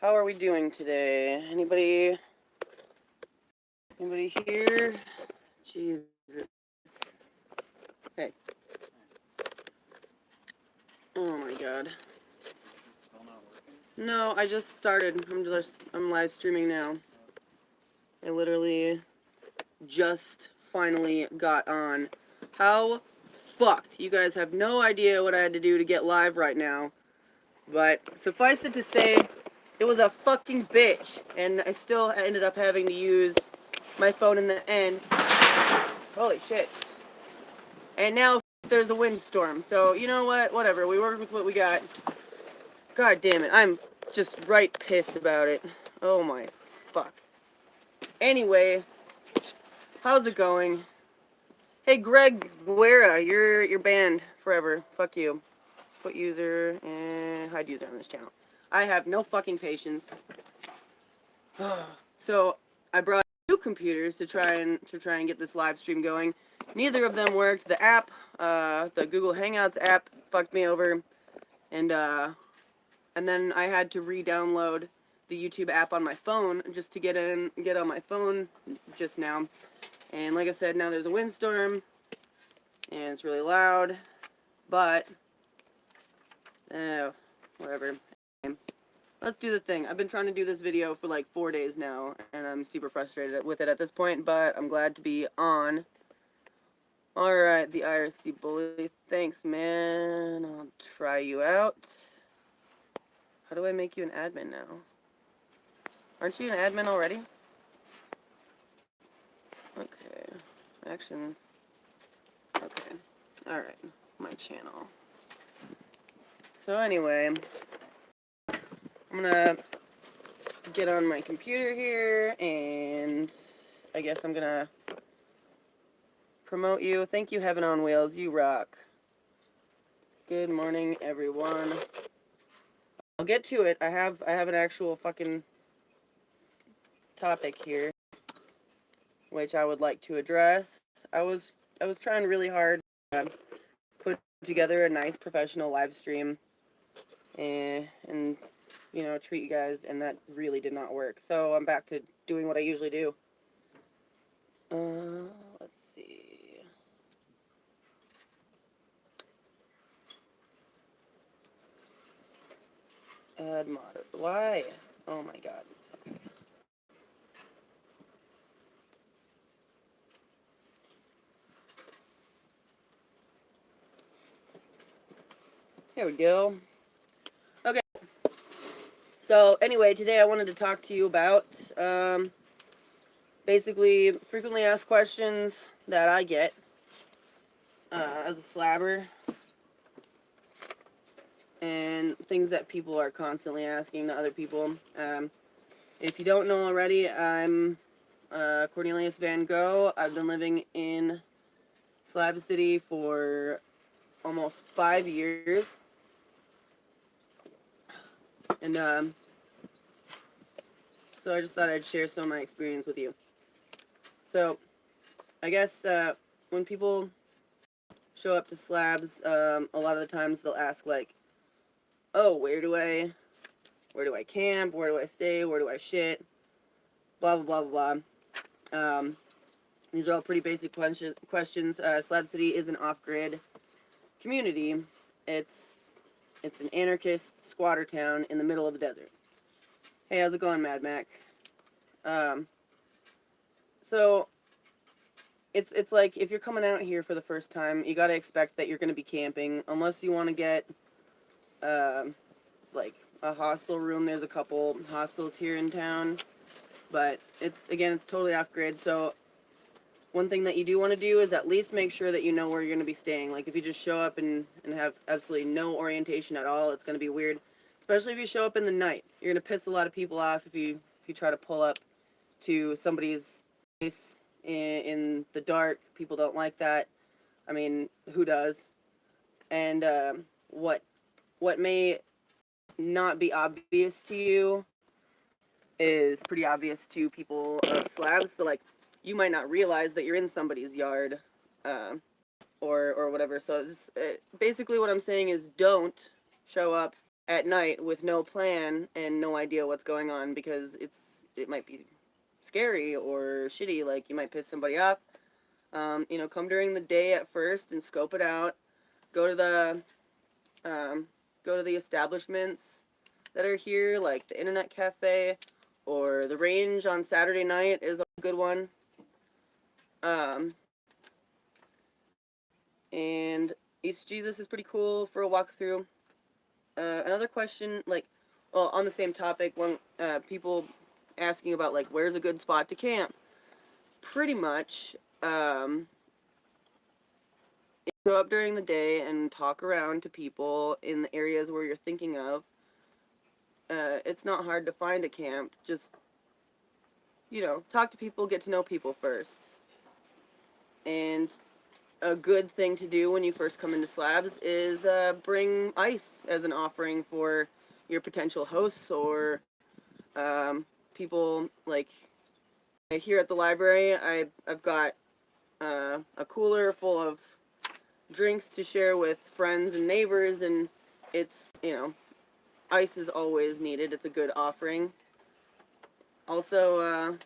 How are we doing today? Anybody here? Jesus. Hey. Oh my god. No, I just started. I'm live streaming now. I literally just finally got on. How fucked. You guys have no idea what I had to do to get live right now. But suffice it to say, it was a fucking bitch. And I still ended up having to use my phone in the end. Holy shit. And now there's a windstorm. So, you know what? Whatever. We work with what we got. God damn it. I'm just right pissed about it. Oh my fuck. Anyway, how's it going? Hey, Greg Guerra, you're banned forever. Fuck you. Put user and hide user on this channel. I have no fucking patience. So I brought 2 computers to try and get this live stream going. Neither of them worked. The app, the Google Hangouts app, fucked me over, and then I had to re-download the YouTube app on my phone just to get on my phone just now. And like I said, now there's a windstorm, and it's really loud, but whatever. Let's do the thing. I've been trying to do this video for like 4 days now, and I'm super frustrated with it at this point, but I'm glad to be on. Alright, the IRC bully. Thanks, man. I'll try you out. How do I make you an admin now? Aren't you an admin already? Okay. Actions. Okay. Alright. My channel. So anyway, I'm gonna get on my computer here, and I guess I'm gonna promote you. Thank you, Heaven on Wheels. You rock. Good morning, everyone. I'll get to it. I have an actual fucking topic here, which I would like to address. I was trying really hard to put together a nice professional live stream, and you know, treat you guys, and that really did not work. So I'm back to doing what I usually do. Let's see. Add mod. Why? Oh my god. Okay. Here we go. Okay. So anyway, today I wanted to talk to you about basically frequently asked questions that I get as a slabber, and things that people are constantly asking to other people. If you don't know already, I'm Cornelius Van Gogh. I've been living in Slab City for almost 5 years. And so I just thought I'd share some of my experience with you. So I guess when people show up to slabs, a lot of the times they'll ask like, oh, where do I camp? Where do I stay? Where do I shit? Blah, blah, blah, blah. These are all pretty basic questions. Slab City is an off-grid community. It's an anarchist squatter town in the middle of the desert. Hey, how's it going, Mad Mac? So it's like if you're coming out here for the first time, you gotta expect that you're gonna be camping, unless you want to get like a hostel room. There's a couple hostels here in town, but it's totally off grid. So one thing that you do want to do is at least make sure that you know where you're going to be staying. Like if you just show up and have absolutely no orientation at all, it's going to be weird. Especially if you show up in the night. You're going to piss a lot of people off if you try to pull up to somebody's place in the dark. People don't like that. I mean, who does? And what may not be obvious to you is pretty obvious to people of slabs. So like, you might not realize that you're in somebody's yard, or whatever. So this, basically what I'm saying is don't show up at night with no plan and no idea what's going on, because it might be scary or shitty, like you might piss somebody off. You know, come during the day at first and scope it out. Go to the establishments that are here, like the Internet Cafe or the Range on Saturday night is a good one. And East Jesus is pretty cool for a walkthrough. Another question, like, well, on the same topic, when people asking about, like, where's a good spot to camp? Pretty much, go up during the day and talk around to people in the areas where you're thinking of. It's not hard to find a camp. Just, you know, talk to people, get to know people first. And a good thing to do when you first come into Slabs is bring ice as an offering for your potential hosts or people. Like here at the library, I've got a cooler full of drinks to share with friends and neighbors, and it's, you know, ice is always needed. It's a good offering. Also,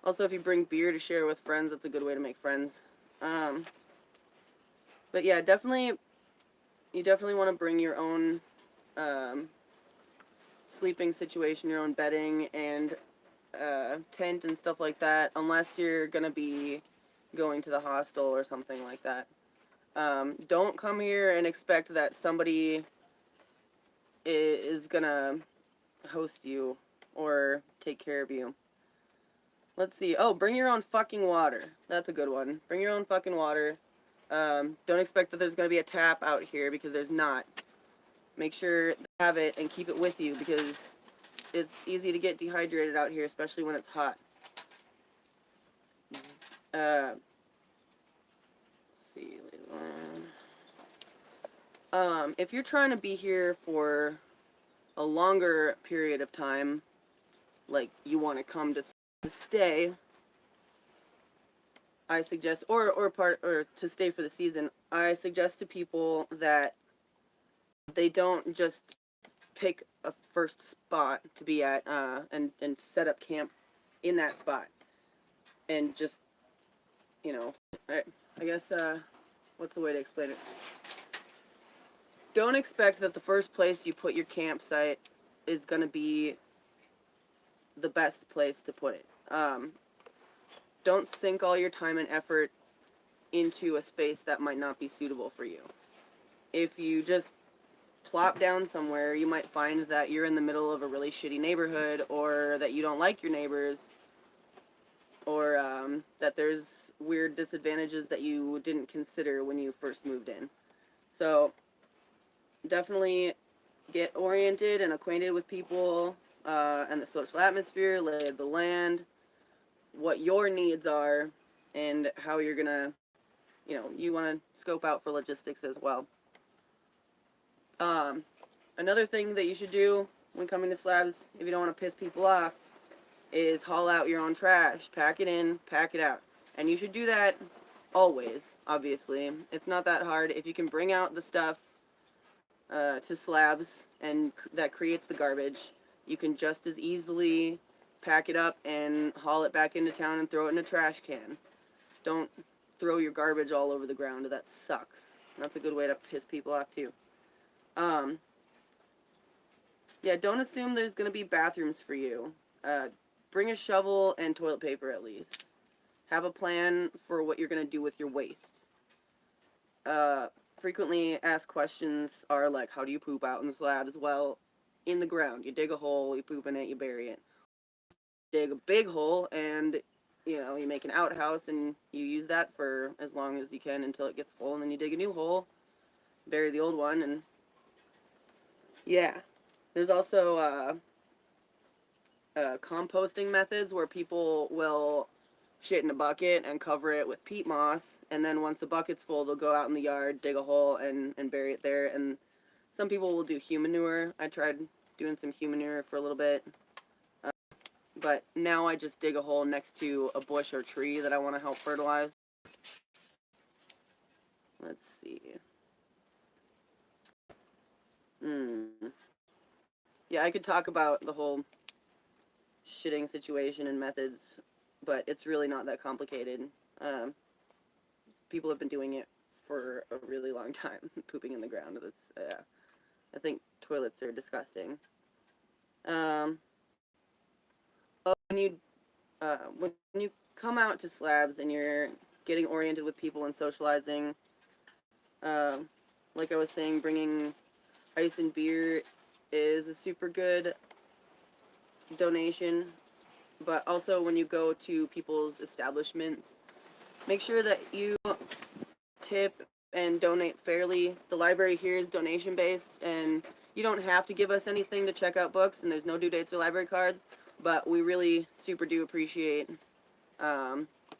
if you bring beer to share with friends, that's a good way to make friends. But yeah, you definitely want to bring your own sleeping situation, your own bedding and tent and stuff like that, unless you're gonna be going to the hostel or something like that. Don't come here and expect that somebody is gonna host you or take care of you. Let's see. Oh, bring your own fucking water. That's a good one. Bring your own fucking water. Don't expect that there's going to be a tap out here, because there's not. Make sure to have it and keep it with you, because it's easy to get dehydrated out here, especially when it's hot. Let's see later on. If you're trying to be here for a longer period of time, like you want to come to stay, I suggest, or to stay for the season, I suggest to people that they don't just pick a first spot to be at and set up camp in that spot and just, you know, I guess, what's the way to explain it? Don't expect that the first place you put your campsite is going to be the best place to put it. Don't sink all your time and effort into a space that might not be suitable for you. If you just plop down somewhere, you might find that you're in the middle of a really shitty neighborhood, or that you don't like your neighbors, or that there's weird disadvantages that you didn't consider when you first moved in. So definitely get oriented and acquainted with people and the social atmosphere, lay of the land, what your needs are, and how you're gonna, you know, you want to scope out for logistics as well. Another thing that you should do when coming to Slabs, if you don't want to piss people off, is haul out your own trash. Pack it in, pack it out. And you should do that always, obviously. It's not that hard. If you can bring out the stuff to Slabs and that creates the garbage, you can just as easily pack it up and haul it back into town and throw it in a trash can. Don't throw your garbage all over the ground. That sucks. That's a good way to piss people off too. Yeah, don't assume there's going to be bathrooms for you. Bring a shovel and toilet paper at least. Have a plan for what you're going to do with your waste. Frequently asked questions are like, how do you poop out in the Slabs? Well, in the ground. You dig a hole, you poop in it, you bury it. Dig a big hole, and, you know, you make an outhouse, and you use that for as long as you can until it gets full, and then you dig a new hole, bury the old one, and yeah. There's also composting methods where people will shit in a bucket and cover it with peat moss, and then once the bucket's full, they'll go out in the yard, dig a hole, and bury it there. And some people will do human manure. I tried doing some human manure for a little bit, but now I just dig a hole next to a bush or tree that I want to help fertilize. Let's see. Yeah, I could talk about the whole shitting situation and methods, but it's really not that complicated. People have been doing it for a really long time, pooping in the ground. I think toilets are disgusting. Um, when you come out to Slabs and you're getting oriented with people and socializing, like I was saying, bringing ice and beer is a super good donation. But also when you go to people's establishments, make sure that you tip and donate fairly. The library here is donation based, and you don't have to give us anything to check out books, and there's no due dates or library cards, but we really super do appreciate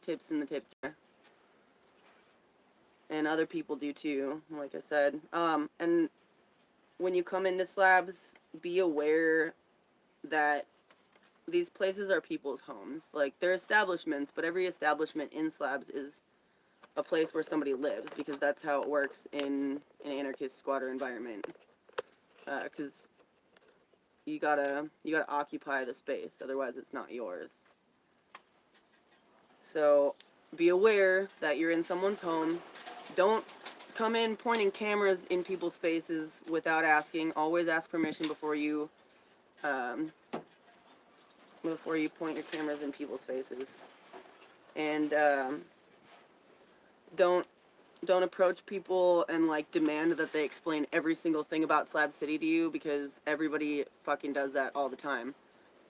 tips in the tip jar. And other people do too, like I said. And when you come into Slabs, be aware that these places are people's homes. Like, they're establishments, but every establishment in Slabs is a place where somebody lives, because that's how it works in an anarchist squatter environment. Because you gotta occupy the space, otherwise it's not yours. So be aware that you're in someone's home. Don't come in pointing cameras in people's faces without asking. Always ask permission before you point your cameras in people's faces. And don't approach people and like demand that they explain every single thing about Slab City to you, because everybody fucking does that all the time.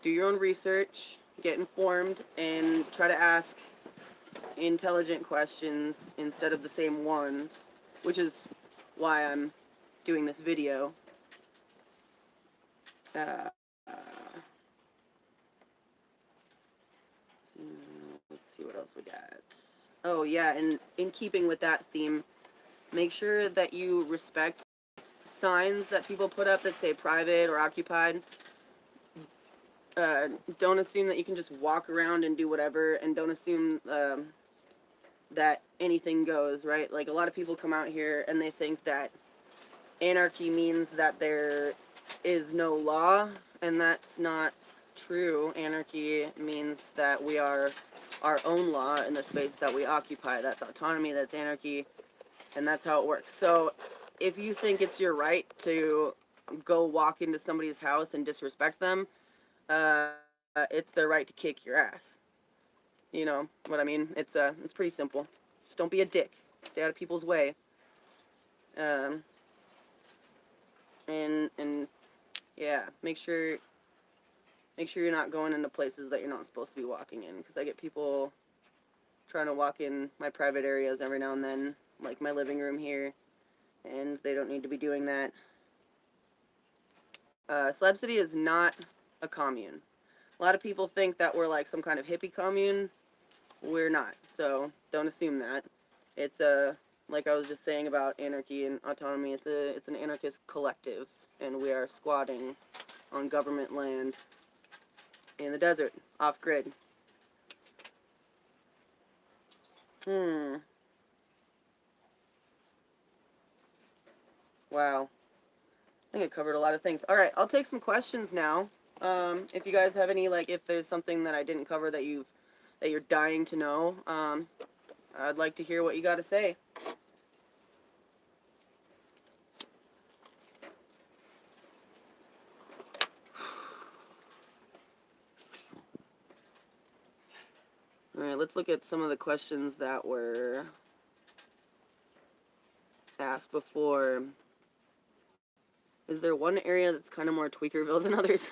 Do your own research, get informed, and try to ask intelligent questions instead of the same ones, which is why I'm doing this video. Let's see what else we got. Oh yeah, and in keeping with that theme, make sure that you respect signs that people put up that say private or occupied. Don't assume that you can just walk around and do whatever, and don't assume that anything goes, right? Like, a lot of people come out here and they think that anarchy means that there is no law, and that's not true. Anarchy means that we are our own law in the space that we occupy. That's autonomy, that's anarchy, and that's how it works. So if you think it's your right to go walk into somebody's house and disrespect them, it's their right to kick your ass. You know what I mean? It's pretty simple. Just don't be a dick. Stay out of people's way. And yeah, make sure you're not going into places that you're not supposed to be walking in, because I get people trying to walk in my private areas every now and then, like my living room here, and they don't need to be doing that. Slab City is not a commune. A lot of people think that we're like some kind of hippie commune. We're not, so don't assume that. It's like I was just saying about anarchy and autonomy, it's an anarchist collective, and we are squatting on government land in the desert, off grid. Wow. I think I covered a lot of things. Alright, I'll take some questions now. If you guys have any, like, if there's something that I didn't cover that you're dying to know, I'd like to hear what you got to say. Alright, let's look at some of the questions that were asked before. Is there one area that's kind of more Tweakerville than others?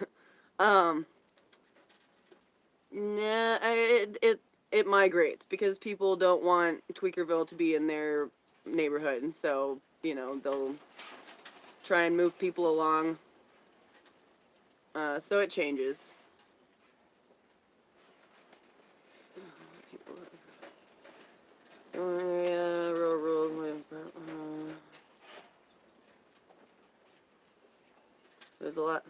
Nah, it migrates, because people don't want Tweakerville to be in their neighborhood, so, you know, they'll try and move people along. So it changes. Area, rural, there's a lot.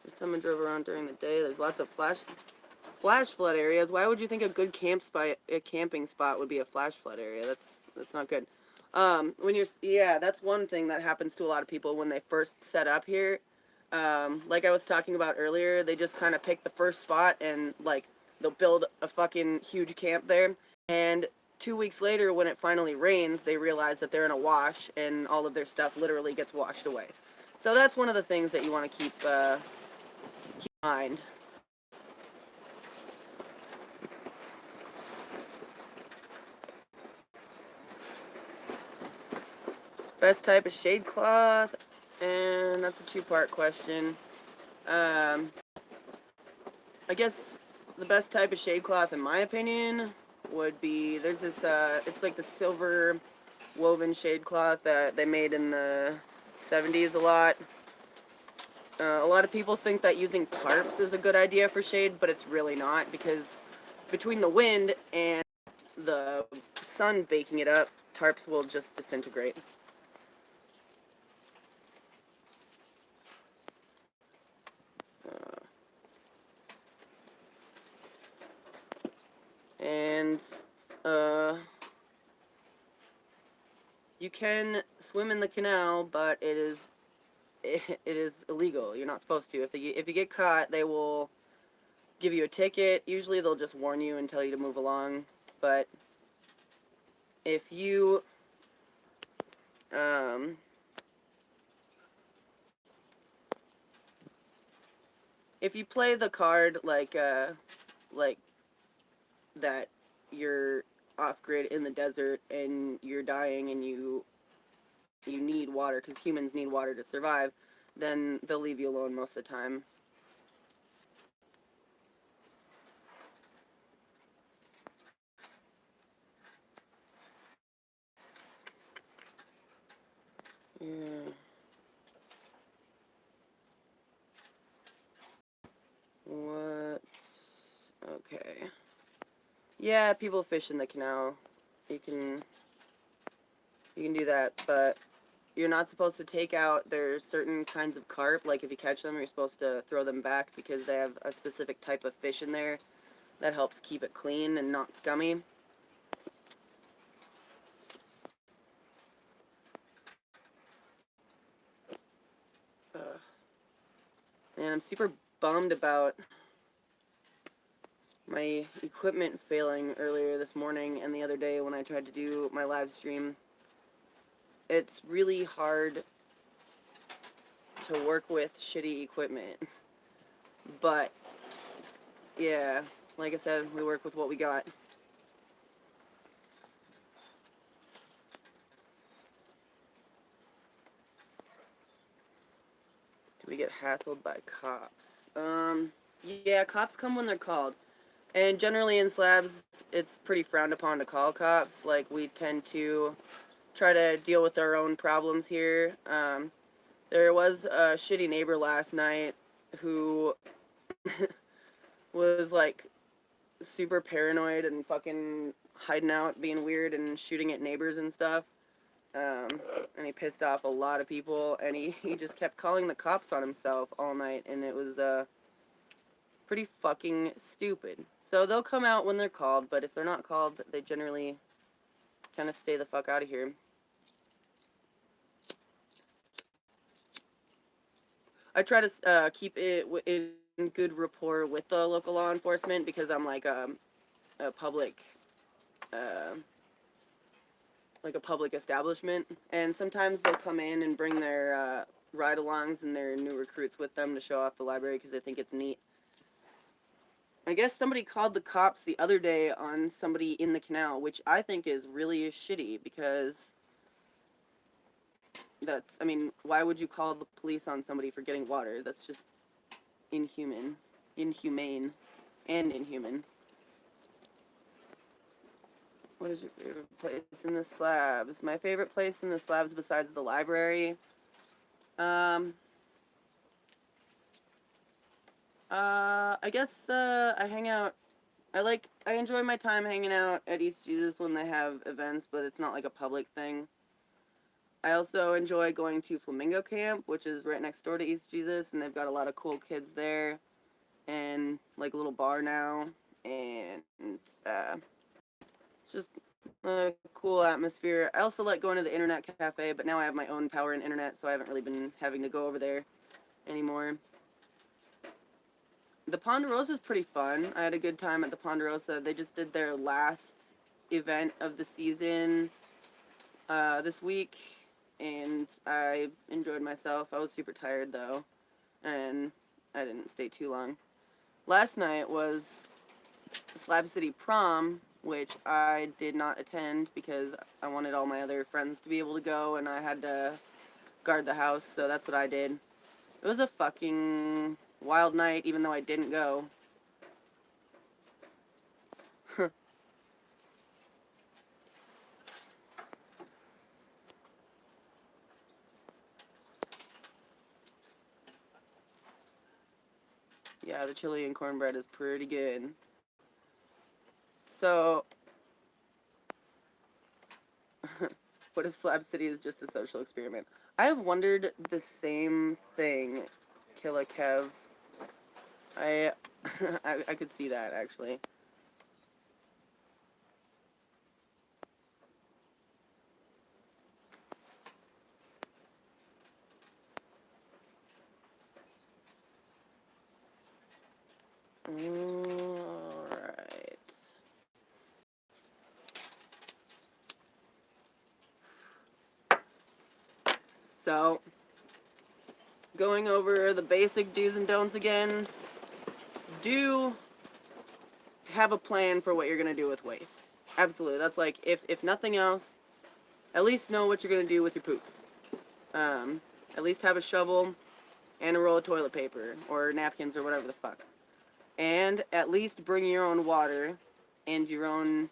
This time I drove around during the day. There's lots of flash flood areas. Why would you think a good camping spot would be a flash flood area? That's not good. That's one thing that happens to a lot of people when they first set up here. Like I was talking about earlier, they just kind of pick the first spot and, like, they'll build a fucking huge camp there. And 2 weeks later, when it finally rains, they realize that they're in a wash and all of their stuff literally gets washed away. So that's one of the things that you want to keep in mind. Best type of shade cloth, and that's a two-part question. I guess the best type of shade cloth, in my opinion, would be, there's this, it's like the silver woven shade cloth that they made in the 70s a lot. A lot of people think that using tarps is a good idea for shade, but it's really not, because between the wind and the sun baking it up, tarps will just disintegrate. And you can swim in the canal, but it is illegal. You're not supposed to. If you get caught, they will give you a ticket. Usually they'll just warn you and tell you to move along. But if you play the card like that you're off grid in the desert and you're dying and you need water, because humans need water to survive, then they'll leave you alone most of the time. Yeah. What? Okay. Yeah, people fish in the canal. You can do that, but you're not supposed to take out, there's certain kinds of carp, like if you catch them, you're supposed to throw them back because they have a specific type of fish in there that helps keep it clean and not scummy. And I'm super bummed about my equipment failing earlier this morning and the other day when I tried to do my live stream. It's really hard to work with shitty equipment, but yeah, like I said, we work with what we got. Do we get hassled by cops? Yeah, cops come when they're called. And generally in slabs, it's pretty frowned upon to call cops. Like, we tend to try to deal with our own problems here. There was a shitty neighbor last night who was, like, super paranoid and fucking hiding out, being weird and shooting at neighbors and stuff. And he pissed off a lot of people, and he just kept calling the cops on himself all night, and it was, pretty fucking stupid. So they'll come out when they're called, but if they're not called, they generally kind of stay the fuck out of here. I try to keep it in good rapport with the local law enforcement because I'm like a public establishment, and sometimes they'll come in and bring their ride-alongs and their new recruits with them to show off the library because they think it's neat. I guess somebody called the cops the other day on somebody in the canal, which I think is really shitty because I mean, why would you call the police on somebody for getting water? That's just inhumane, and inhuman. What is your favorite place in the slabs? My favorite place in the slabs besides the library? I guess, I hang out, I enjoy my time hanging out at East Jesus when they have events, but it's not like a public thing. I also enjoy going to Flamingo Camp, which is right next door to East Jesus, and they've got a lot of cool kids there, and, like, a little bar now, and, it's just a cool atmosphere. I also like going to the internet cafe, but now I have my own power and internet, so I haven't really been having to go over there anymore. The Ponderosa is pretty fun. I had a good time at the Ponderosa. They just did their last event of the season this week, and I enjoyed myself. I was super tired, though, and I didn't stay too long. Last night was Slab City Prom, which I did not attend because I wanted all my other friends to be able to go, and I had to guard the house, so that's what I did. It was a fucking wild night, even though I didn't go. Yeah, the chili and cornbread is pretty good. So, what if Slab City is just a social experiment? I have wondered the same thing, Killa Kev. I could see that, actually. Alright. So, going over the basic do's and don'ts again. Do have a plan for what you're going to do with waste. Absolutely. That's like, if nothing else, at least know what you're going to do with your poop. At least have a shovel and a roll of toilet paper or napkins or whatever the fuck. And at least bring your own water and your own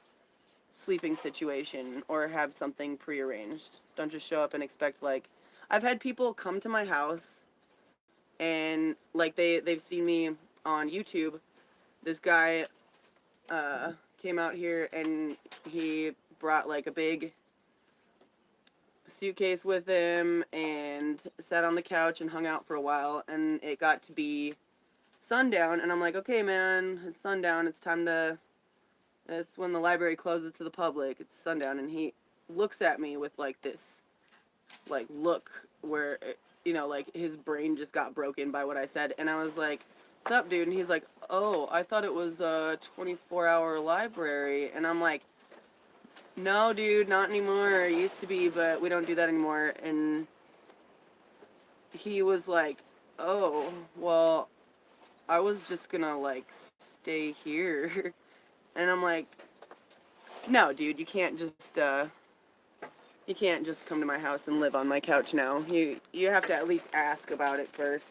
sleeping situation or have something prearranged. Don't just show up and expect, like, I've had people come to my house and, like, they've seen me on YouTube. This guy came out here and he brought, like, a big suitcase with him and sat on the couch and hung out for a while, and it got to be sundown, and I'm like, okay, man, it's sundown, it's when the library closes to the public, it's sundown, and he looks at me with, like, this, like, look where, like, his brain just got broken by what I said, and I was like, what's up, dude? And he's like, oh, I thought it was a 24-hour library, and I'm like, no, dude, not anymore. It used to be, but we don't do that anymore. And he was like, oh, well, I was just gonna, like, stay here. And I'm like, no, dude, you can't just come to my house and live on my couch now. You have to at least ask about it first.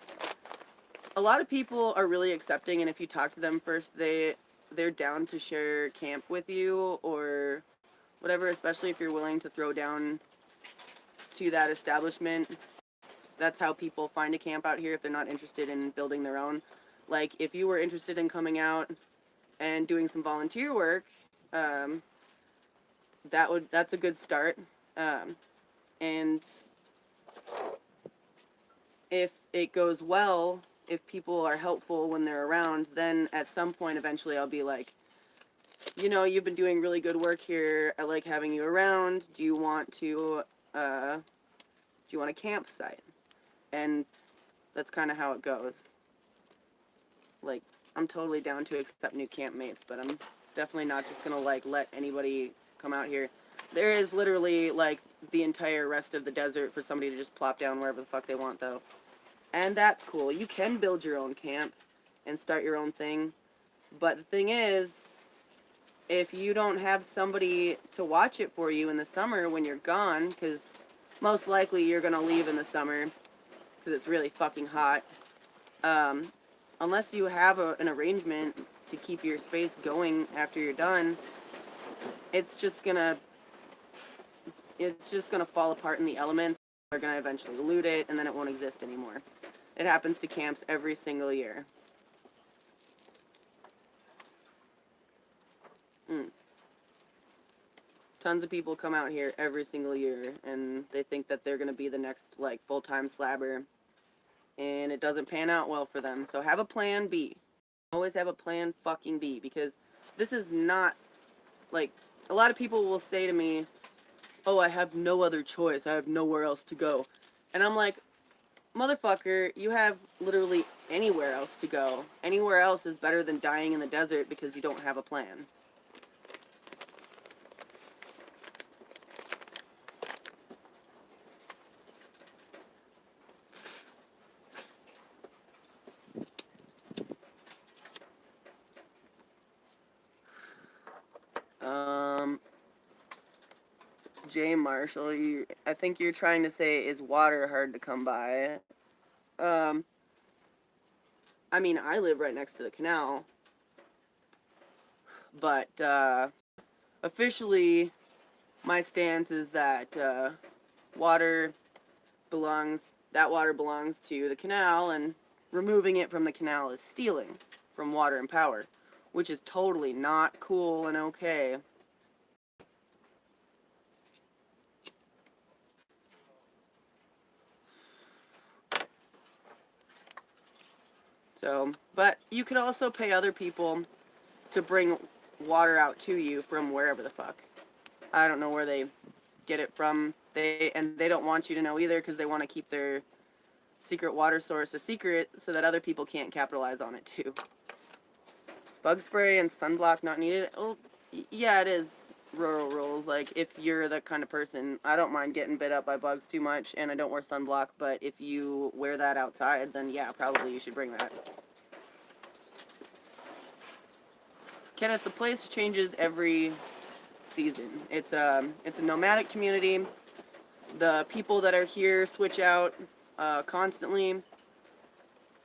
A lot of people are really accepting, and if you talk to them first, they're down to share camp with you or whatever, especially if you're willing to throw down to that establishment. That's how people find a camp out here if they're not interested in building their own. Like, if you were interested in coming out and doing some volunteer work, that's a good start. And if it goes well, if people are helpful when they're around, then at some point eventually I'll be like, you've been doing really good work here. I like having you around. Do you want a campsite? And that's kind of how it goes. Like, I'm totally down to accept new campmates, but I'm definitely not just gonna, like, let anybody come out here. There is literally, like, the entire rest of the desert for somebody to just plop down wherever the fuck they want, though. And that's cool. You can build your own camp and start your own thing. But the thing is, if you don't have somebody to watch it for you in the summer when you're gone, because most likely you're going to leave in the summer because it's really fucking hot, unless you have an arrangement to keep your space going after you're done, it's just going to fall apart in the elements. They're going to eventually loot it, and then it won't exist anymore. It happens to camps every single year. Tons of people come out here every single year, and they think that they're going to be the next, like, full-time slabber, and it doesn't pan out well for them. So have a plan B. Always have a plan fucking B, because this is not, like, a lot of people will say to me, oh, I have no other choice. I have nowhere else to go. And I'm like, motherfucker, you have literally anywhere else to go. Anywhere else is better than dying in the desert because you don't have a plan. Jay Marshall, I think you're trying to say, is water hard to come by? I mean, I live right next to the canal, but officially, my stance is that water belongs to the canal, and removing it from the canal is stealing from water and power, which is totally not cool and okay. So, but you could also pay other people to bring water out to you from wherever the fuck. I don't know where they get it from. They don't want you to know either because they want to keep their secret water source a secret so that other people can't capitalize on it too. Bug spray and sunblock not needed. Oh, yeah, it is rural rules. Like, if you're the kind of person, I don't mind getting bit up by bugs too much, and I don't wear sunblock, but if you wear that outside, then yeah, probably you should bring that. Kenneth, the place changes every season. It's a nomadic community. The people that are here switch out constantly.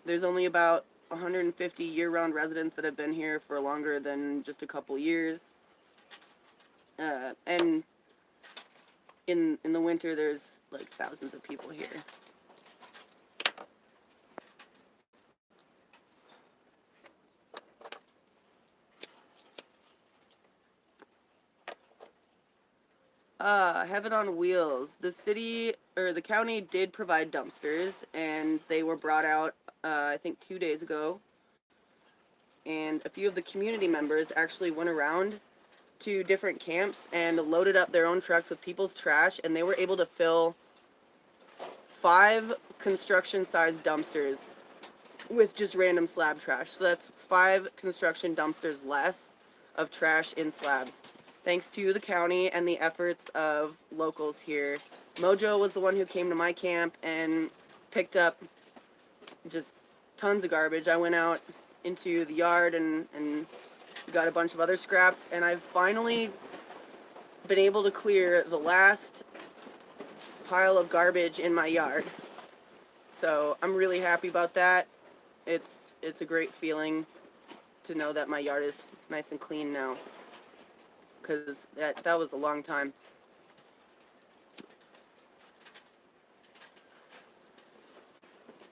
There's only about 150 year-round residents that have been here for longer than just a couple years. And in the winter, there's like thousands of people here. Heaven on Wheels. The city, or the county, did provide dumpsters, and they were brought out, I think 2 days ago. And a few of the community members actually went around to different camps and loaded up their own trucks with people's trash, and they were able to fill 5 construction-sized dumpsters with just random slab trash. So that's 5 construction dumpsters less of trash in slabs, thanks to the county and the efforts of locals here. Mojo was the one who came to my camp and picked up just tons of garbage. I went out into the yard and got a bunch of other scraps, and I've finally been able to clear the last pile of garbage in my yard. So I'm really happy about that. It's a great feeling to know that my yard is nice and clean now, because that was a long time.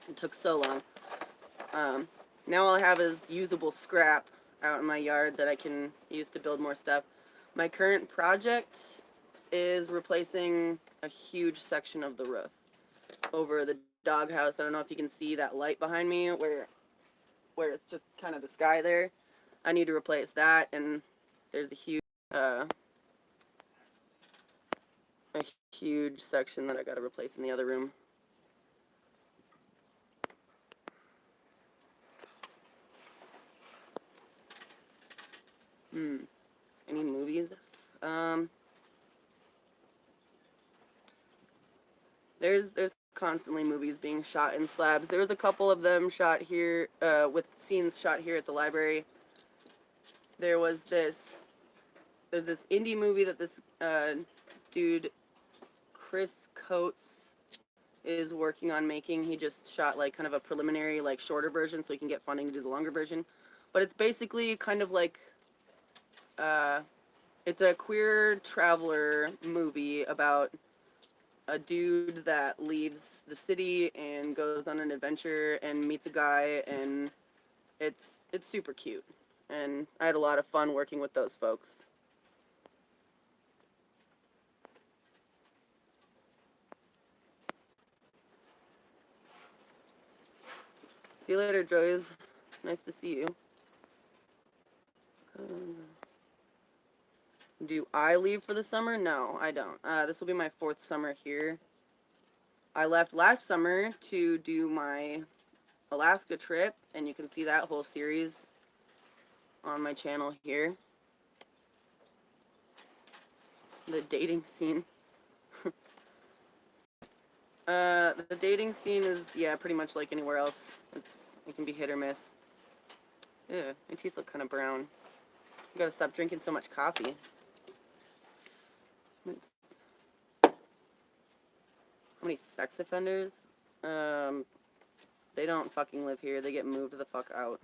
It took so long. Now all I have is usable scrap out in my yard that I can use to build more stuff. My current project is replacing a huge section of the roof over the doghouse. I don't know if you can see that light behind me where it's just kind of the sky there. I need to replace that, and there's a huge section that I got to replace in the other room. Any movies? There's constantly movies being shot in Slabs. There was a couple of them shot here, with scenes shot here at the library. There's this indie movie that this dude, Chris Coates, is working on making. He just shot like kind of a preliminary, like, shorter version so he can get funding to do the longer version. But it's basically kind of like it's a queer traveler movie about a dude that leaves the city and goes on an adventure and meets a guy, and it's super cute. And I had a lot of fun working with those folks. See you later, Joyce. Nice to see you. Do I leave for the summer? No, I don't. This will be my 4th summer here. I left last summer to do my Alaska trip, and you can see that whole series on my channel here. The dating scene. The dating scene is, yeah, pretty much like anywhere else. It can be hit or miss. Ew, my teeth look kind of brown. I gotta stop drinking so much coffee. How many sex offenders? They don't fucking live here. They get moved the fuck out.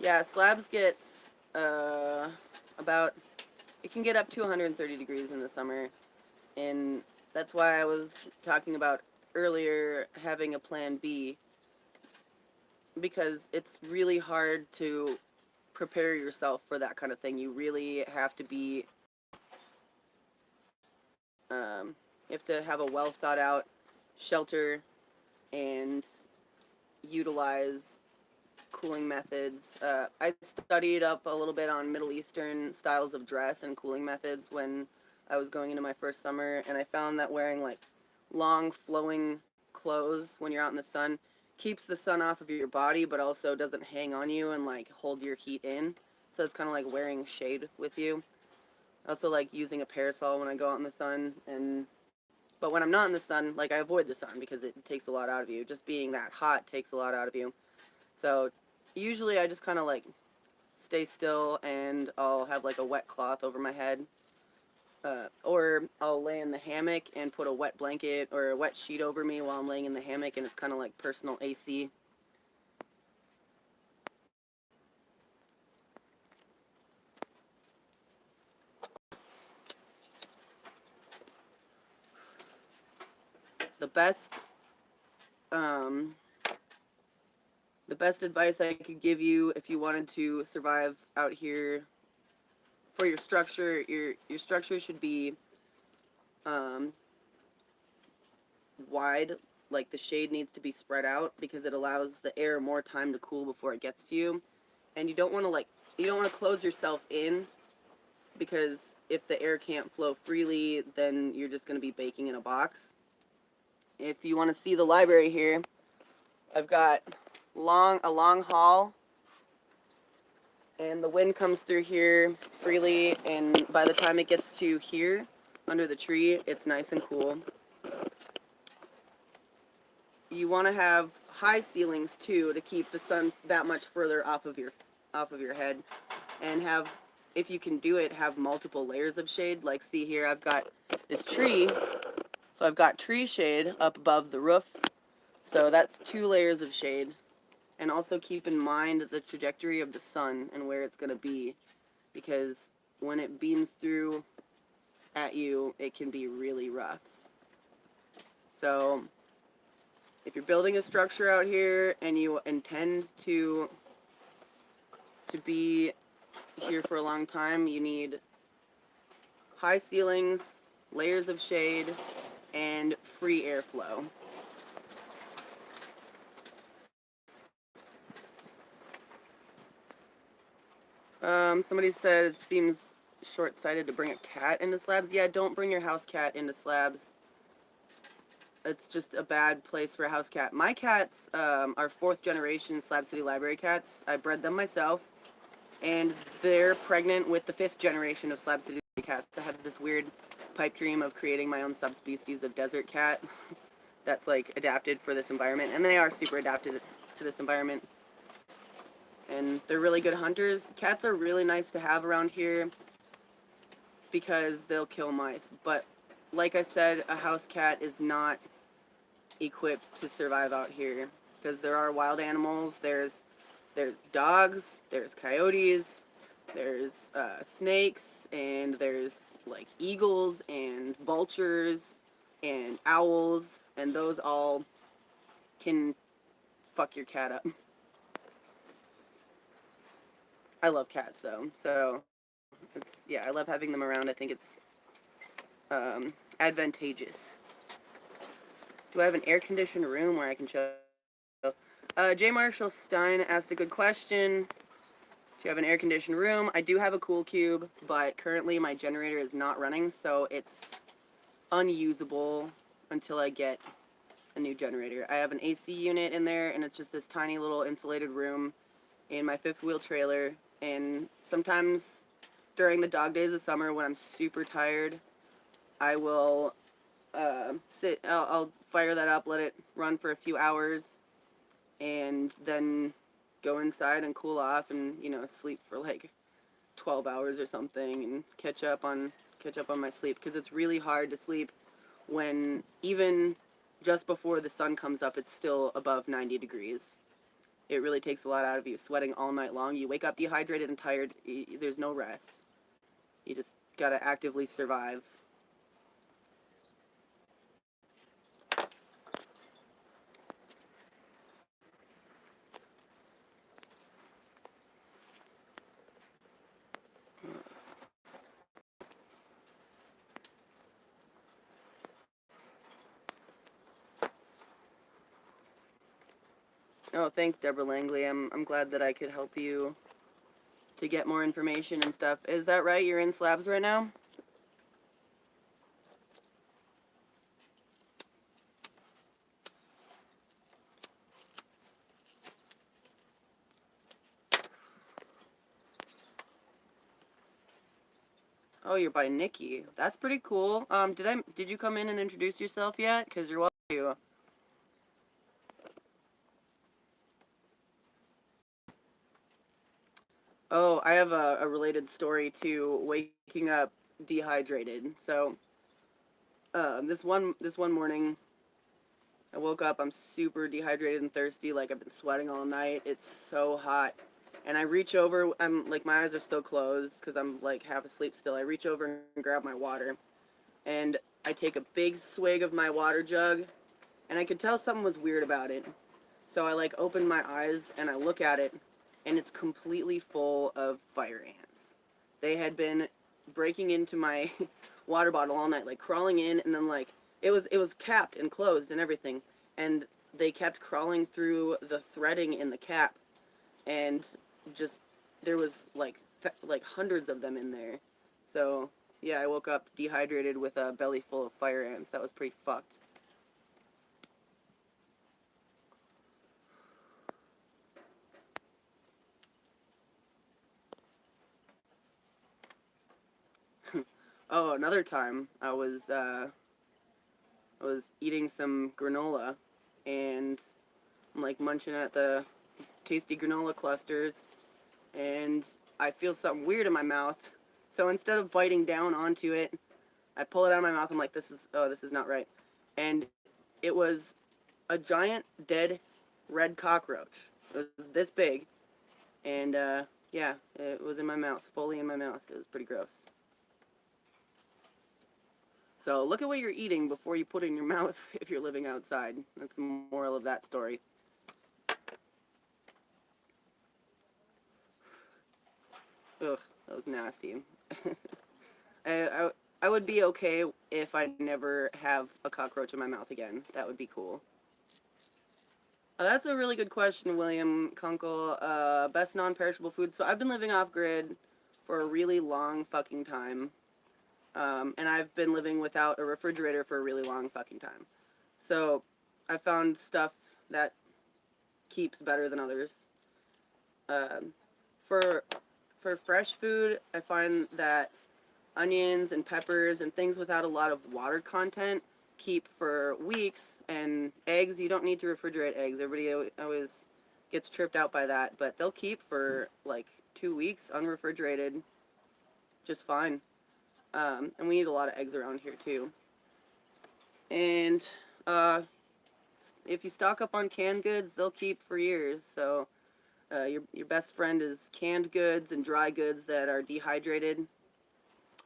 Yeah, Slabs gets about, it can get up to 130 degrees in the summer, and that's why I was talking about earlier having a plan B, because it's really hard to prepare yourself for that kind of thing. You really have to be, you have to have a well thought out shelter and utilize cooling methods. I studied up a little bit on Middle Eastern styles of dress and cooling methods when I was going into my first summer, and I found that wearing like long flowing clothes when you're out in the sun keeps the sun off of your body, but also doesn't hang on you and like hold your heat in. So it's kind of like wearing shade with you. I also like using a parasol when I go out in the sun, but when I'm not in the sun, like, I avoid the sun because it takes a lot out of you. Just being that hot takes a lot out of you. So usually I just kind of like stay still, and I'll have like a wet cloth over my head. Or I'll lay in the hammock and put a wet blanket or a wet sheet over me while I'm laying in the hammock, and it's kind of like personal AC. The best, the best advice I could give you if you wanted to survive out here for your structure, your structure should be wide. Like, the shade needs to be spread out because it allows the air more time to cool before it gets to you. And you don't want to close yourself in, because if the air can't flow freely, then you're just going to be baking in a box. If you want to see the library here, I've got a long hall, and the wind comes through here freely, and by the time it gets to here under the tree, it's nice and cool. You want to have high ceilings too to keep the sun that much further off of your head, and have, if you can do it, have multiple layers of shade. Like, see here, I've got this tree, so I've got tree shade up above the roof, so that's 2 layers of shade. And also keep in mind the trajectory of the sun and where it's going to be, because when it beams through at you, it can be really rough. So if you're building a structure out here and you intend to be here for a long time, you need high ceilings, layers of shade, and free airflow. Somebody said it seems short-sighted to bring a cat into Slabs. Yeah, don't bring your house cat into Slabs. It's just a bad place for a house cat. My cats are 4th generation Slab City Library cats. I bred them myself, and they're pregnant with the 5th generation of Slab City cats. I have this weird pipe dream of creating my own subspecies of desert cat that's like adapted for this environment, and they are super adapted to this environment. And they're really good hunters. Cats are really nice to have around here because they'll kill mice. But like I said, a house cat is not equipped to survive out here, because there are wild animals. There's dogs, there's coyotes, there's snakes, and there's like eagles and vultures and owls, and those all can fuck your cat up. I love cats though, so it's, yeah, I love having them around. I think it's advantageous Do I have an air-conditioned room where I can chill? J. Marshall Stein asked a good question. Do you have an air-conditioned room? I do have a cool cube, but currently my generator is not running, so it's unusable until I get a new generator. I have an AC unit in there, and it's just this tiny little insulated room in my fifth-wheel trailer, and sometimes during the dog days of summer when I'm super tired, I will I'll fire that up, let it run for a few hours, and then go inside and cool off and, you know, sleep for like 12 hours or something and catch up on my sleep, because it's really hard to sleep when even just before the sun comes up it's still above 90 degrees. It really takes a lot out of you, sweating all night long. You wake up dehydrated and tired. There's no rest. You just gotta actively survive. Oh, thanks, Deborah Langley. I'm glad that I could help you to get more information and stuff. Is that right? You're in Slabs right now? Oh, you're by Nikki. That's pretty cool. Did you come in and introduce yourself yet? Because you're welcome to. Oh, I have a related story to waking up dehydrated. So, this one morning, I woke up. I'm super dehydrated and thirsty. Like, I've been sweating all night. It's so hot, and I reach over. I'm like, my eyes are still closed because I'm like half asleep still. I reach over and grab my water, and I take a big swig of my water jug, and I could tell something was weird about it. So I like open my eyes and I look at it, and it's completely full of fire ants. They had been breaking into my water bottle all night, like crawling in, and then like it was capped and closed and everything, and they kept crawling through the threading in the cap, and just there was like hundreds of them in there. So yeah, I woke up dehydrated with a belly full of fire ants. That was pretty fucked. Oh, another time I was eating some granola, and I'm like munching at the tasty granola clusters, and I feel something weird in my mouth. So instead of biting down onto it, I pull it out of my mouth. I'm like, this is not right. And it was a giant dead red cockroach. It was this big, and yeah, it was in my mouth, fully in my mouth. It was pretty gross. So look at what you're eating before you put it in your mouth if you're living outside. That's the moral of that story. Ugh, that was nasty. I would be okay if I never have a cockroach in my mouth again. That would be cool. That's a really good question, William Kunkel. Best non-perishable food. So I've been living off grid for a really long fucking time. And I've been living without a refrigerator for a really long fucking time. So I found stuff that keeps better than others. Um, for for fresh food, I find that onions and peppers and things without a lot of water content keep for weeks. And eggs, you don't need to refrigerate eggs. Everybody always gets tripped out by that, but they'll keep for like 2 weeks unrefrigerated just fine. And we eat a lot of eggs around here too. And uh, if you stock up on canned goods, they'll keep for years. So your best friend is canned goods and dry goods that are dehydrated.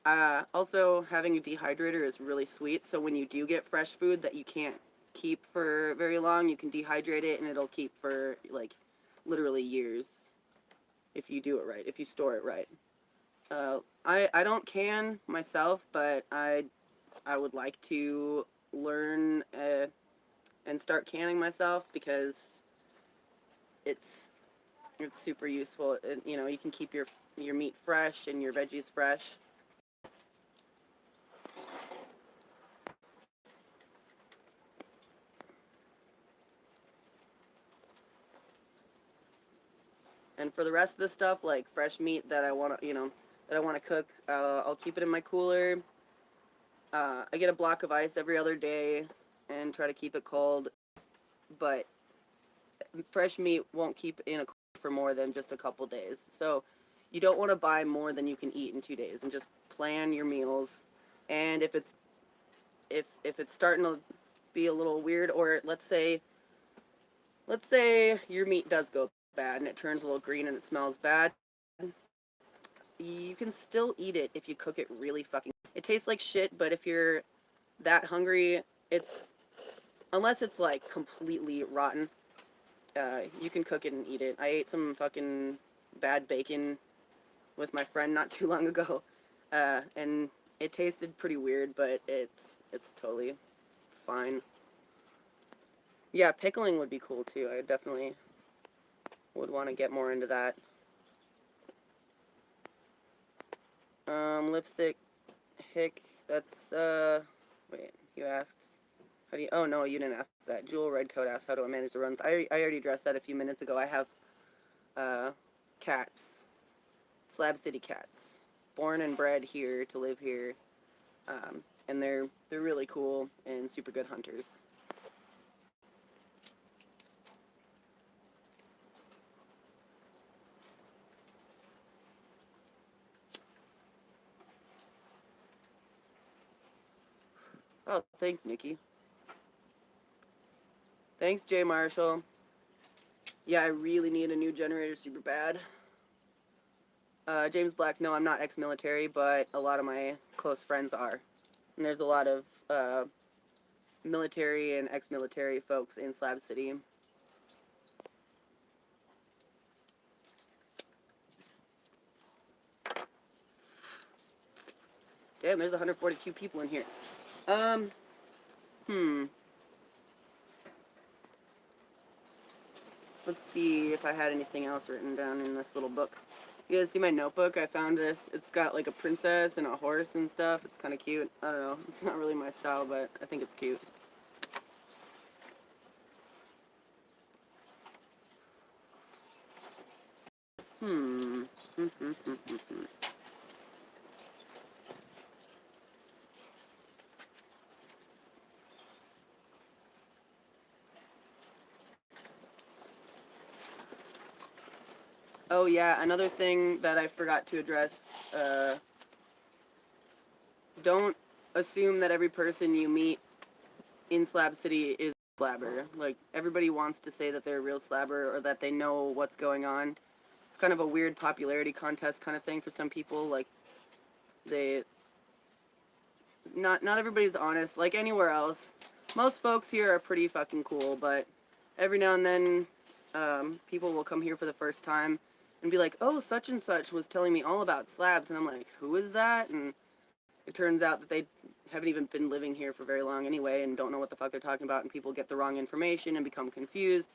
Also, having a dehydrator is really sweet. So when you do get fresh food that you can't keep for very long, you can dehydrate it and it'll keep for like literally years if you do it right, if you store it right. I don't can myself, but I would like to learn and start canning myself because it's super useful. You know, you can keep your meat fresh and your veggies fresh. And for the rest of the stuff, like fresh meat that I want to, that I want to cook, I'll keep it in my cooler. I get a block of ice every other day and try to keep it cold. But fresh meat won't keep in a cooler for more than just a couple days. So you don't want to buy more than you can eat in 2 days, and just plan your meals. And if it's starting to be a little weird, or let's say your meat does go bad and it turns a little green and it smells bad, you can still eat it if you cook it really fucking. It tastes like shit, but if you're that hungry, unless it's like completely rotten, you can cook it and eat it. I ate some fucking bad bacon with my friend not too long ago, and it tasted pretty weird, but it's totally fine. Yeah, pickling would be cool too. I definitely would want to get more into that. Lipstick, hick, that's, wait, you asked, how do you, oh no, you didn't ask that. Jewel Redcoat asked, how do I manage the runs? I already addressed that a few minutes ago. I have, cats, Slab City cats, born and bred here to live here, and they're really cool and super good hunters. Oh, thanks, Nikki. Thanks, Jay Marshall. Yeah, I really need a new generator super bad. James Black, no, I'm not ex-military, but a lot of my close friends are. And there's a lot of military and ex-military folks in Slab City. Damn, there's 142 people in here. Let's see if I had anything else written down in this little book. You guys see my notebook? I found this. It's got like a princess and a horse and stuff. It's kind of cute. I don't know. It's not really my style, but I think it's cute. Oh yeah, another thing that I forgot to address, don't assume that every person you meet in Slab City is a slabber. Like, everybody wants to say that they're a real slabber or that they know what's going on. It's kind of a weird popularity contest kind of thing for some people. Like, not everybody's honest. Like anywhere else, most folks here are pretty fucking cool, but every now and then, people will come here for the first time and be like, oh, such and such was telling me all about slabs, and I'm like, who is that? And it turns out that they haven't even been living here for very long anyway and don't know what the fuck they're talking about, and people get the wrong information and become confused.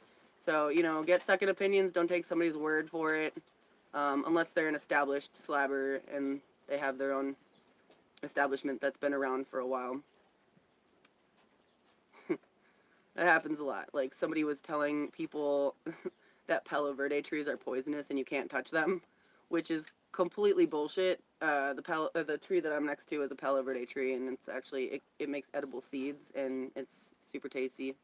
So, get second opinions. Don't take somebody's word for it, unless they're an established slabber and they have their own establishment that's been around for a while. That happens a lot. Like, somebody was telling people that Palo Verde trees are poisonous and you can't touch them, which is completely bullshit. The tree that I'm next to is a Palo Verde tree, and it's actually, it makes edible seeds, and it's super tasty.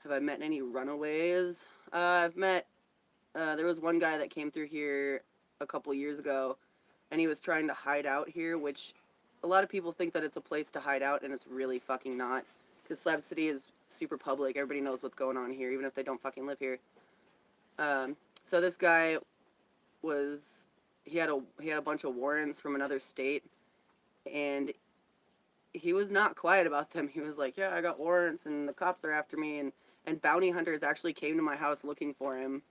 Have I met any runaways? I've met, there was one guy that came through here a couple years ago, and he was trying to hide out here, which a lot of people think that it's a place to hide out, and it's really fucking not. Because Slab City is super public. Everybody knows what's going on here, even if they don't fucking live here. So this guy he had a bunch of warrants from another state, and he was not quiet about them. He was like, yeah, I got warrants, and the cops are after me, and bounty hunters actually came to my house looking for him,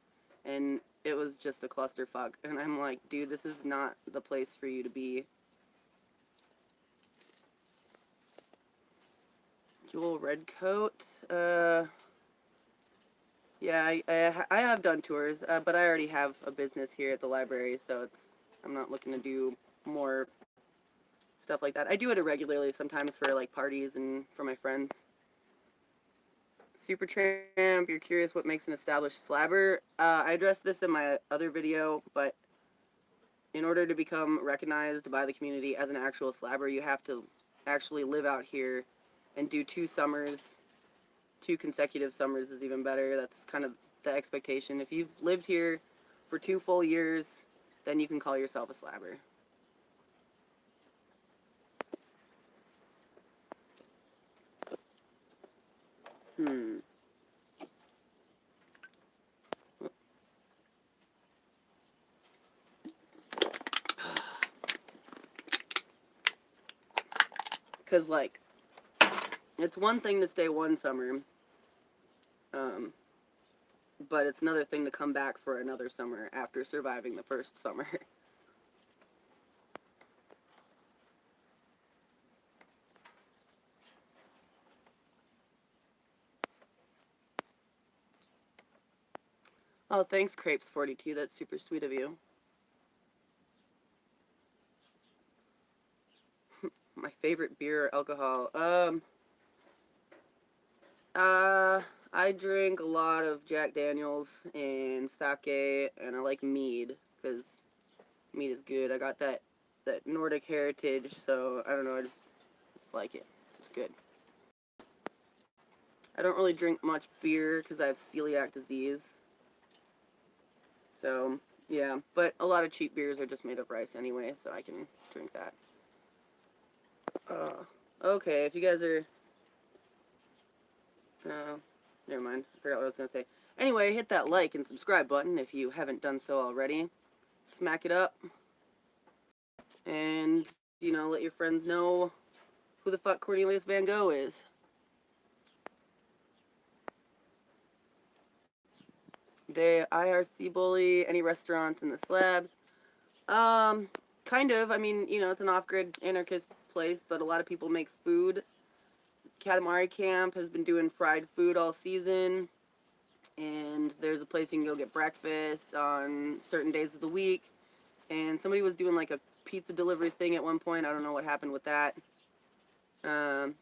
and it was just a clusterfuck. And I'm like, dude, this is not the place for you to be. Jewel Redcoat. Yeah, I have done tours, but I already have a business here at the library, so I'm not looking to do more stuff like that. I do it irregularly sometimes for like parties and for my friends. Super Tramp, you're curious what makes an established slabber. I addressed this in my other video, but in order to become recognized by the community as an actual slabber, you have to actually live out here and do 2 summers. 2 consecutive summers is even better. That's kind of the expectation. If you've lived here for 2 full years, then you can call yourself a slabber. Because, like, it's one thing to stay 1 summer, but it's another thing to come back for another summer after surviving the first summer. Oh, thanks, Crepes42. That's super sweet of you. My favorite beer or alcohol. I drink a lot of Jack Daniels and sake, and I like mead, because mead is good. I got that Nordic heritage, so I don't know, I just like it. It's good. I don't really drink much beer because I have celiac disease. So, yeah, but a lot of cheap beers are just made of rice anyway, so I can drink that. Okay, if you guys are... never mind. I forgot what I was going to say. Anyway, hit that like and subscribe button if you haven't done so already. Smack it up. And, you know, let your friends know who the fuck Cornelius Van Gogh is. The IRC Bully, any restaurants in the slabs? Kind of. I mean, you know, it's an off-grid anarchist place, but a lot of people make food. Katamari Camp has been doing fried food all season, and there's a place you can go get breakfast on certain days of the week, and somebody was doing like a pizza delivery thing at one point. I don't know what happened with that. And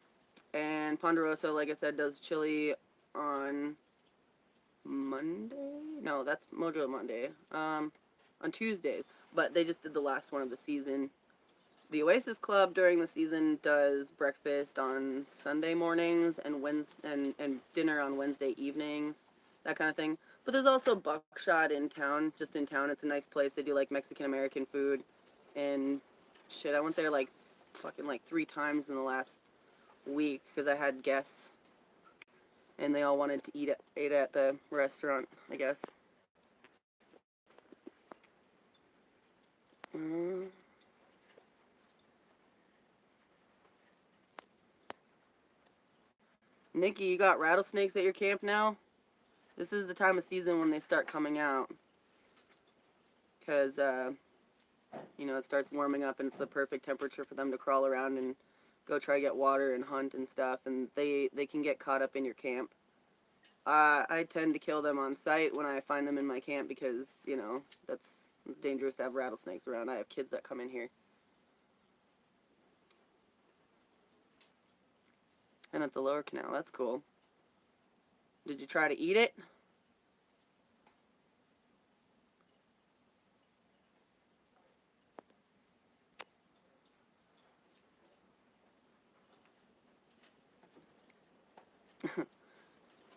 Ponderosa, like I said, does chili on Monday? No, that's Mojo Monday. On Tuesdays, but they just did the last one of the season. The Oasis Club during the season does breakfast on Sunday mornings and dinner on Wednesday evenings, that kind of thing. But there's also Buckshot in town, just in town. It's a nice place. They do like Mexican American food and shit. I went there like fucking like 3 times in the last week because I had guests and they all wanted to eat at the restaurant, I guess. Nikki, you got rattlesnakes at your camp now? This is the time of season when they start coming out. Because, you know, it starts warming up and it's the perfect temperature for them to crawl around and go try to get water and hunt and stuff. And they can get caught up in your camp. I tend to kill them on sight when I find them in my camp because, you know, it's dangerous to have rattlesnakes around. I have kids that come in here. And at the lower canal, that's cool. Did you try to eat it?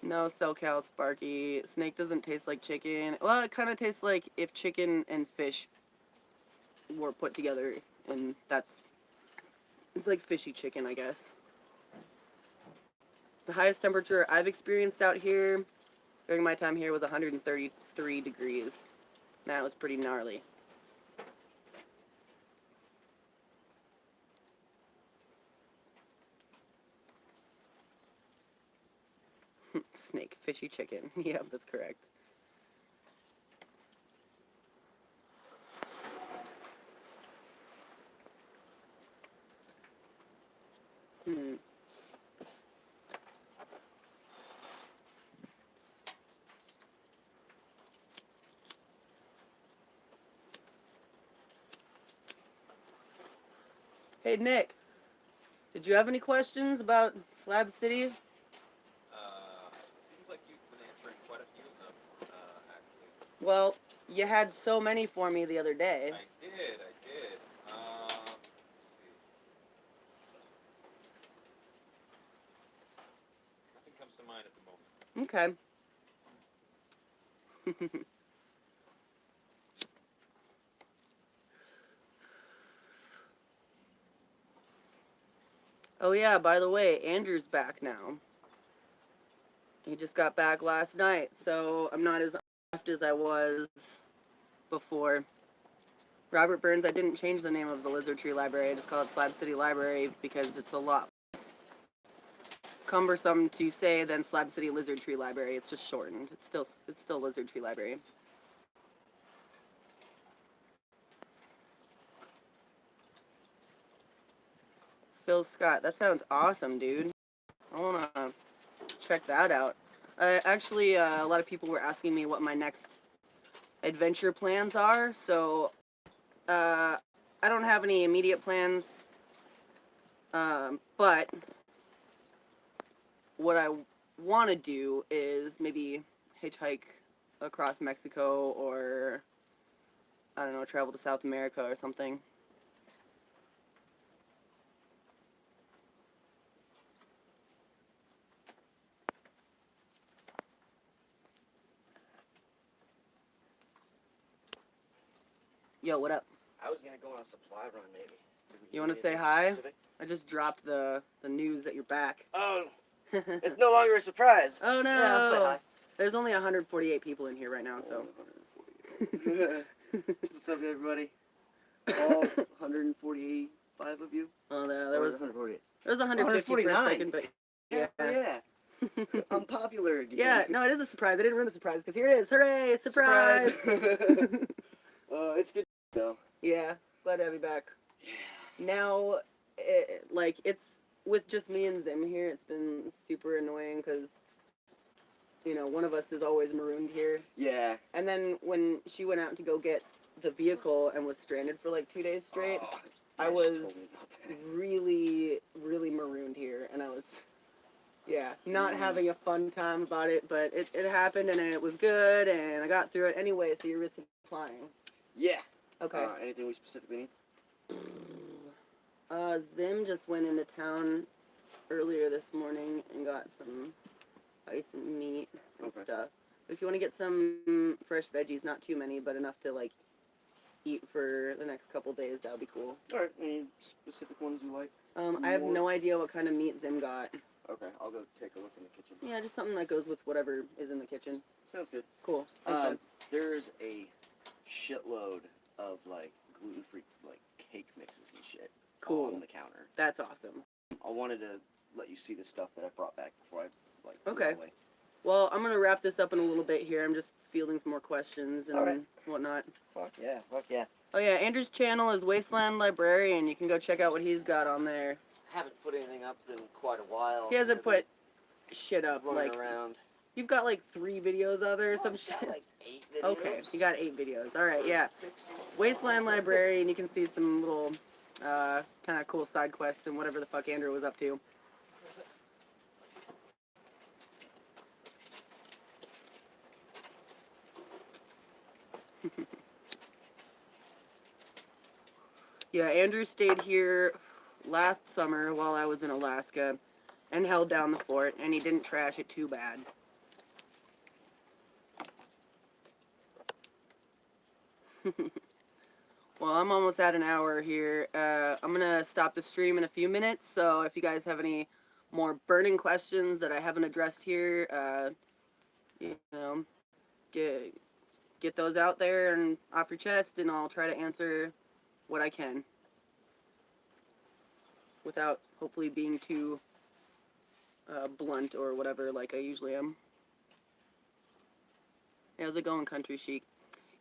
No, SoCal Sparky. Snake doesn't taste like chicken. Well, it kind of tastes like if chicken and fish were put together, and it's like fishy chicken, I guess. The highest temperature I've experienced out here during my time here was 133 degrees. That was pretty gnarly. Snake, fishy chicken. Yep, that's correct. Hey, Nick. Did you have any questions about Slab City? It seems like you've been answering quite a few of them, actually. Well, you had so many for me the other day. I did. Let's see. Nothing comes to mind at the moment. Okay. Oh yeah, by the way, Andrew's back now. He just got back last night, so I'm not as left as I was before. Robert Burns, I didn't change the name of the Lizard Tree Library. I just call it Slab City Library because it's a lot less cumbersome to say than Slab City Lizard Tree Library. It's just shortened. It's still Lizard Tree Library. Phil Scott, that sounds awesome, dude. I wanna check that out. Actually, a lot of people were asking me what my next adventure plans are, so I don't have any immediate plans, but what I want to do is maybe hitchhike across Mexico, or I don't know, travel to South America or something. Yo, what up? I was gonna go on a supply run, maybe. You want to say hi? Specific? I just dropped the news that you're back. Oh, it's no longer a surprise. Oh no! Yeah, I'll say hi. There's only 148 people in here right now, so. What's up, everybody? All 145 of you? Oh, there was 148. There was 150 for a second, but yeah. I'm popular again. Yeah, no, it is a surprise. I didn't ruin the surprise because here it is. Hooray! Surprise! It's good though. Yeah, glad to have you back. Yeah. Now, it's with just me and Zim here. It's been super annoying because, you know, one of us is always marooned here. Yeah. And then when she went out to go get the vehicle and was stranded for like 2 days straight, I was really, really marooned here, and I was, not having a fun time about it, but it happened, and it was good, and I got through it anyway, so you're supplying. Yeah. Okay. Anything we specifically need? Zim just went into town earlier this morning and got some ice and meat and stuff. But if you want to get some fresh veggies, not too many, but enough to, like, eat for the next couple days, that would be cool. Alright, any specific ones you like? I have no idea what kind of meat Zim got. Okay, I'll go take a look in the kitchen. Yeah, just something that goes with whatever is in the kitchen. Sounds good. Cool. There's a shitload of, like, gluten-free, like, cake mixes and shit. Cool. On the counter. That's awesome. I wanted to let you see the stuff that I brought back before I, like, Okay. put it away. Well, I'm going to wrap this up in a little bit here. I'm just fielding some more questions and whatnot. Fuck yeah. Oh, yeah, Andrew's channel is Wasteland Librarian. You can go check out what he's got on there. I haven't put anything up in quite a while. He hasn't put shit up. Running around. You've got like 3 videos out there or some shit. Got like 8 videos. Okay, you got 8 videos. All right, yeah. 6. Wasteland Librarian. You can see some little kind of cool side quests and whatever the fuck Andrew was up to. Yeah, Andrew stayed here last summer while I was in Alaska and held down the fort, and he didn't trash it too bad. Well, I'm almost at an hour here. I'm going to stop the stream in a few minutes, so if you guys have any more burning questions that I haven't addressed here, you know, get those out there and off your chest, and I'll try to answer what I can without hopefully being too blunt or whatever like I usually am. Hey, how's it going, Country Chic?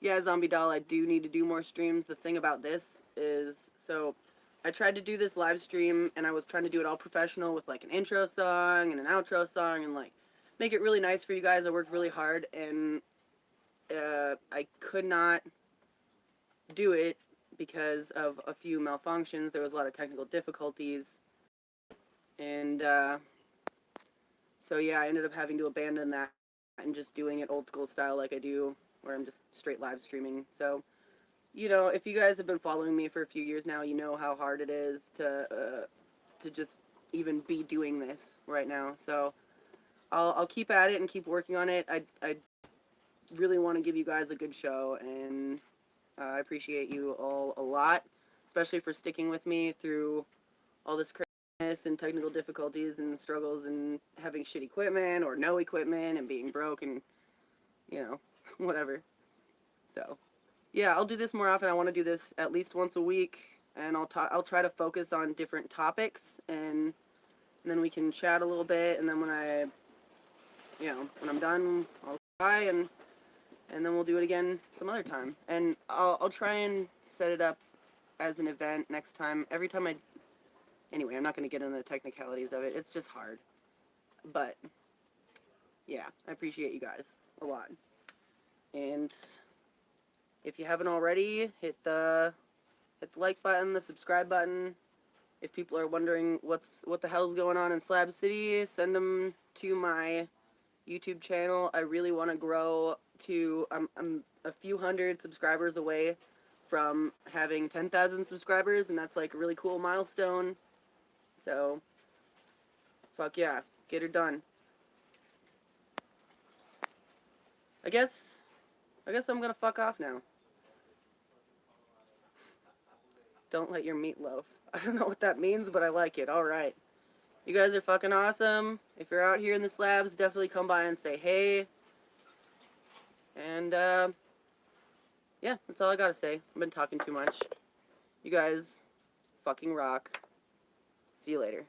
Yeah, Zombie Doll, I do need to do more streams. The thing about this is, so I tried to do this live stream and I was trying to do it all professional with like an intro song and an outro song and like make it really nice for you guys. I worked really hard and I could not do it because of a few malfunctions. There was a lot of technical difficulties. And so yeah, I ended up having to abandon that and just doing it old school style like I do, where I'm just straight live streaming. So, you know, if you guys have been following me for a few years now, you know how hard it is to just even be doing this right now. So I'll keep at it and keep working on it. I really want to give you guys a good show, and I appreciate you all a lot, especially for sticking with me through all this craziness and technical difficulties and struggles and having shit equipment or no equipment and being broke and, you know, whatever. So, yeah, I'll do this more often. I want to do this at least once a week, and I'll try to focus on different topics, and then we can chat a little bit, and then when I'm done, I'll try, and then we'll do it again some other time. And I'll try and set it up as an event next time. Every time anyway, I'm not going to get into the technicalities of it. It's just hard. But, yeah, I appreciate you guys a lot. And if you haven't already, hit the like button, the subscribe button. If people are wondering what the hell's going on in Slab City, send them to my YouTube channel. I really want to grow to, I'm a few hundred subscribers away from having 10,000 subscribers, and that's like a really cool milestone. So, fuck yeah, get her done. I guess I'm gonna fuck off now. Don't let your meat loaf. I don't know what that means, but I like it. Alright. You guys are fucking awesome. If you're out here in the slabs, definitely come by and say hey. And, yeah, that's all I gotta say. I've been talking too much. You guys fucking rock. See you later.